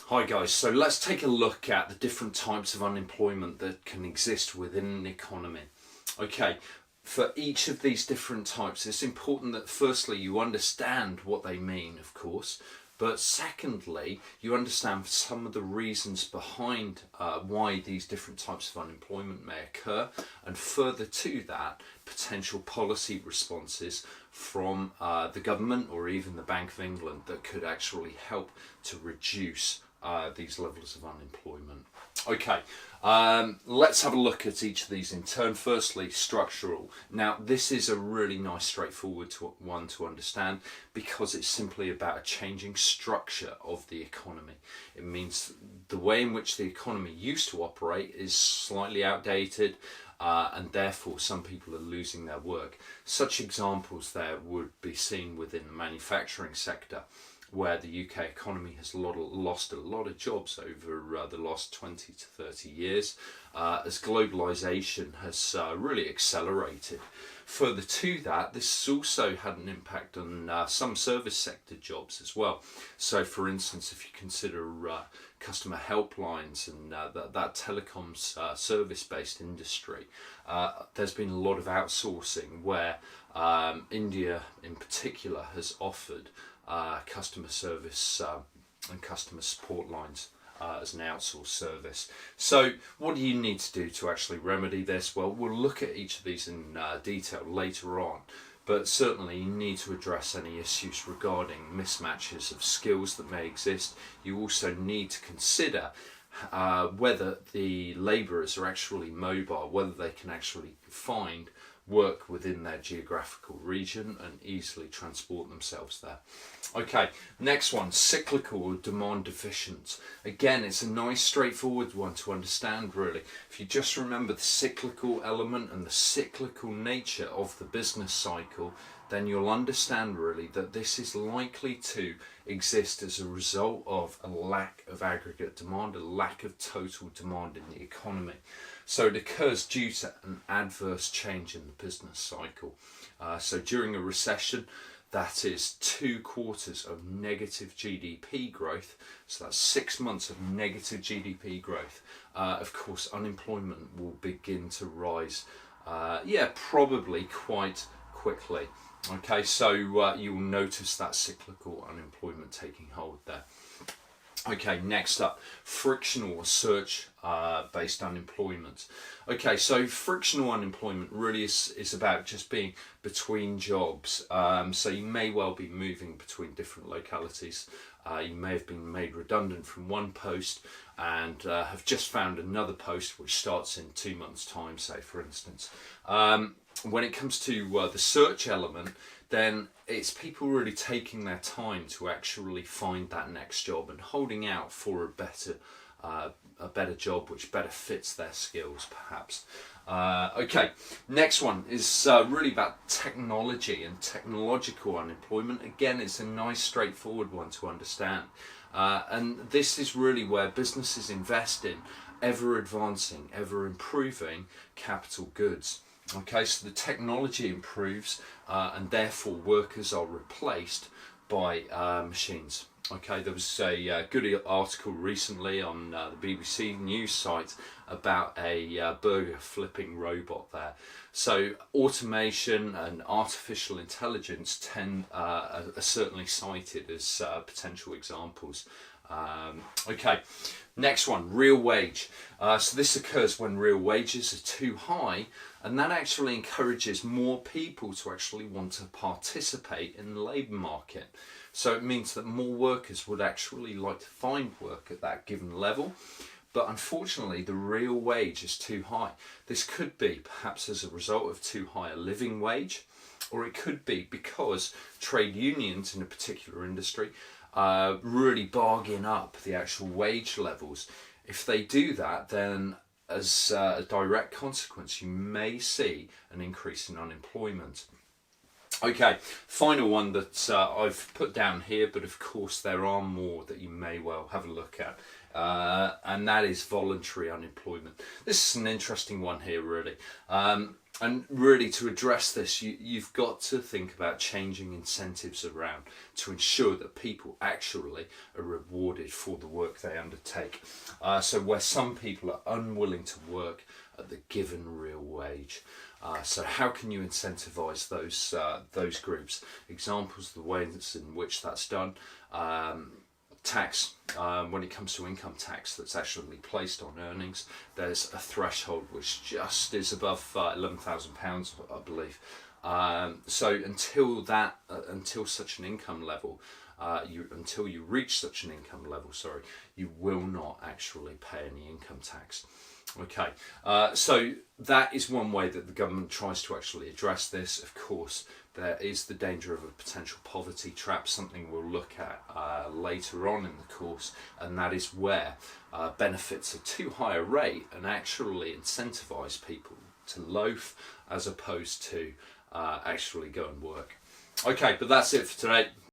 Hi guys, so let's take a look at the different types of unemployment that can exist within an economy. Okay, for each of these different types, it's important that firstly you understand what they mean, of course, but secondly, you understand some of the reasons behind why these different types of unemployment may occur, and further to that, potential policy responses from the government or even the Bank of England that could actually help to reduce these levels of unemployment. Okay, let's have a look at each of these in turn. Firstly, structural. Now, this is a really nice, straightforward one to understand because it's simply about a changing structure of the economy. It means the way in which the economy used to operate is slightly outdated, and therefore some people are losing their work. Such examples there would be seen within the manufacturing sector, where the UK economy has lost a lot of jobs over the last 20 to 30 years as globalisation has really accelerated. Further to that, this has also had an impact on some service sector jobs as well. So for instance, if you consider customer helplines and that telecoms service-based industry, there's been a lot of outsourcing where India in particular has offered customer service and customer support lines as an outsourced service. So what do you need to do to actually remedy this? Well, we'll look at each of these in detail later on, but certainly you need to address any issues regarding mismatches of skills that may exist. You also need to consider whether the labourers are actually mobile, whether they can actually find work within their geographical region and easily transport themselves there. Okay, next one, cyclical or demand deficient. Again, it's a nice straightforward one to understand really. If you just remember the cyclical element and the cyclical nature of the business cycle, then you'll understand really that this is likely to exist as a result of a lack of aggregate demand, a lack of total demand in the economy. So it occurs due to an adverse change in the business cycle. So during a recession, that is 2 quarters of negative GDP growth, so that's 6 months of negative GDP growth. Of course, unemployment will begin to rise, probably quite quickly. Okay, so you'll notice that cyclical unemployment taking hold there. Okay, next up, frictional or search-based unemployment. Okay, so frictional unemployment really is about just being between jobs. So you may well be moving between different localities. You may have been made redundant from one post and have just found another post which starts in 2 months' time, say, for instance. When it comes to the search element, then it's people really taking their time to actually find that next job and holding out for a better job which better fits their skills, perhaps. Okay, next one is really about technology and technological unemployment. Again, it's a nice straightforward one to understand. And this is really where businesses invest in ever advancing, ever improving capital goods. Okay, so the technology improves and therefore workers are replaced by machines. Okay, there was a good article recently on the BBC news site about a burger flipping robot there. So automation and artificial intelligence are certainly cited as potential examples. Okay, next one, real wage. So this occurs when real wages are too high, and that actually encourages more people to actually want to participate in the labour market. So it means that more workers would actually like to find work at that given level, but unfortunately the real wage is too high. This could be perhaps as a result of too high a living wage, or it could be because trade unions in a particular industry really bargain up the actual wage levels. If they do that, then as a direct consequence, you may see an increase in unemployment. Okay, final one that I've put down here, but of course there are more that you may well have a look at, and that is voluntary unemployment. This is an interesting one here really. And really, to address this, you've got to think about changing incentives around to ensure that people actually are rewarded for the work they undertake. So where some people are unwilling to work at the given real wage. So how can you incentivise those groups? Examples of the ways in which that's done. Tax, when it comes to income tax that's actually placed on earnings, there's a threshold which just is above £11,000, I believe. So until such an income level, until you reach such an income level, you will not actually pay any income tax. Okay, so that is one way that the government tries to actually address this. Of course, there is the danger of a potential poverty trap, something we'll look at later on in the course, and that is where benefits are too high a rate and actually incentivise people to loaf as opposed to actually go and work. Okay, but that's it for today.